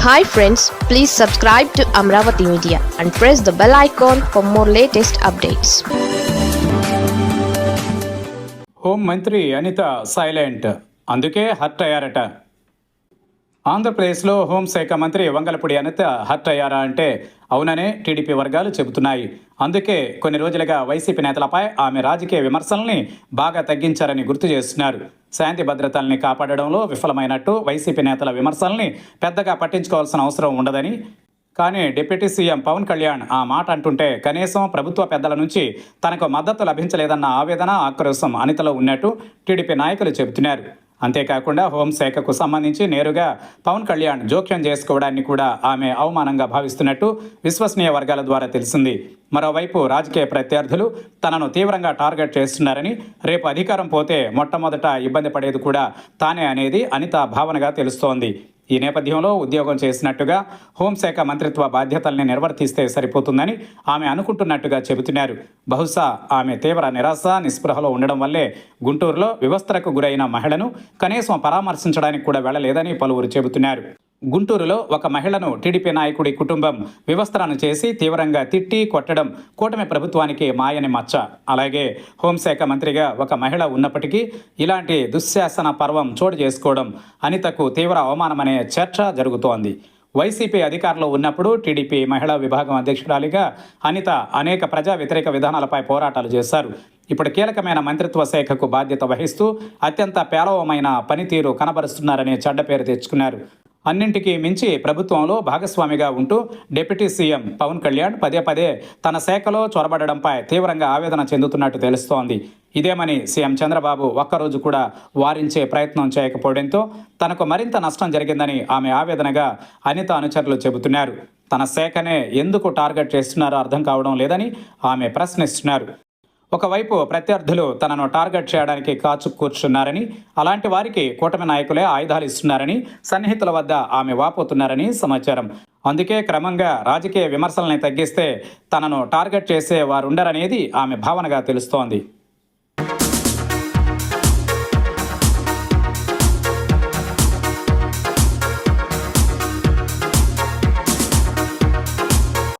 Hi friends, please subscribe to Amravati Media and press the bell icon for more latest updates. Home మంత్రి Anitha silent, అందుకే hurt అయ్యారట. ఆంధ్రప్రదేశ్లో హోంశాఖ మంత్రి Vangalapudi Anitha hurt అయ్యారా అంటే అవుననే టీడీపీ వర్గాలు చెబుతున్నాయి. అందుకే కొన్ని రోజులుగా వైసీపీ నేతలపై ఆమె రాజకీయ విమర్శల్ని బాగా తగ్గించారని గుర్తు చేస్తున్నారు. శాంతి భద్రతల్ని కాపాడడంలో విఫలమైనట్టు వైసీపీ నేతల విమర్శల్ని పెద్దగా పట్టించుకోవాల్సిన అవసరం ఉండదని, కానీ డిప్యూటీ సీఎం పవన్ కళ్యాణ్ ఆ మాట అంటుంటే కనీసం ప్రభుత్వ పెద్దల నుంచి తనకు మద్దతు లభించలేదన్న ఆవేదన, ఆక్రోశం అనితలో ఉన్నట్టు టీడీపీ నాయకులు చెబుతున్నారు. అంతేకాకుండా హోంశాఖకు సంబంధించి నేరుగా పవన్ కళ్యాణ్ జోక్యం చేసుకోవడాన్ని కూడా ఆమె అవమానంగా భావిస్తున్నట్టు విశ్వసనీయ వర్గాల ద్వారా తెలిసింది. మరోవైపు రాజకీయ ప్రత్యర్థులు తనను తీవ్రంగా టార్గెట్ చేస్తున్నారని, రేపు అధికారం పోతే మొట్టమొదట ఇబ్బంది పడేది కూడా తానే అనేది అనిత భావనగా తెలుస్తోంది. ఈ నేపథ్యంలో ఉద్యోగం చేసినట్టుగా హోంశాఖ మంత్రిత్వ బాధ్యతల్ని నిర్వర్తిస్తే సరిపోతుందని ఆమె అనుకుంటున్నట్టుగా చెబుతున్నారు. బహుశా ఆమె తీవ్ర నిరాశ, నిస్పృహలో ఉండడం వల్లే గుంటూరులో వివస్త్రకు గురైన మహిళను కనీసం పరామర్శించడానికి కూడా వెళ్ళలేదని పలువురు చెబుతున్నారు. గుంటూరులో ఒక మహిళను టీడీపీ నాయకుడి కుటుంబం వివస్త్రాన్ని చేసి తీవ్రంగా తిట్టి కొట్టడం కూటమి ప్రభుత్వానికి మాయని మచ్చ. అలాగే హోంశాఖ మంత్రిగా ఒక మహిళ ఉన్నప్పటికీ ఇలాంటి దుశ్శాసన పర్వం చోటు చేసుకోవడం అనితకు తీవ్ర అవమానమనే చర్చ జరుగుతోంది. వైసీపీ అధికారంలో ఉన్నప్పుడు టీడీపీ మహిళా విభాగం అధ్యక్షురాలిగా అనిత అనేక ప్రజా వ్యతిరేక విధానాలపై పోరాటాలు చేశారు. ఇప్పుడు కీలకమైన మంత్రిత్వ శాఖకు బాధ్యత వహిస్తూ అత్యంత పేలవమైన పనితీరు కనబరుస్తున్నారనే చెడ్డ పేరు తెచ్చుకున్నారు. అన్నింటికీ మించి ప్రభుత్వంలో భాగస్వామిగా ఉంటూ డిప్యూటీ సీఎం పవన్ కళ్యాణ్ పదే పదే తన శాఖలో చొరబడడంపై తీవ్రంగా ఆవేదన చెందుతున్నట్టు తెలుస్తోంది. ఇదేమని సీఎం చంద్రబాబు ఒక్కరోజు కూడా వారించే ప్రయత్నం చేయకపోవడంతో తనకు మరింత నష్టం జరిగిందని ఆమె ఆవేదనగా అనిత అనుచరులు చెబుతున్నారు. తన శాఖనే ఎందుకు టార్గెట్ చేస్తున్నారో అర్థం కావడం లేదని ఆమె ప్రశ్నిస్తున్నారు. ఒకవైపు ప్రత్యర్థులు తనను టార్గెట్ చేయడానికి కాచు కూర్చున్నారని, అలాంటి వారికి కూటమి నాయకులే ఆయుధాలు ఇస్తున్నారని సన్నిహితుల వద్ద ఆమె వాపోతున్నారని సమాచారం. అందుకే క్రమంగా రాజకీయ విమర్శల్ని తగ్గిస్తే తనను టార్గెట్ చేసే వారుండరనేది ఆమె భావనగా తెలుస్తోంది.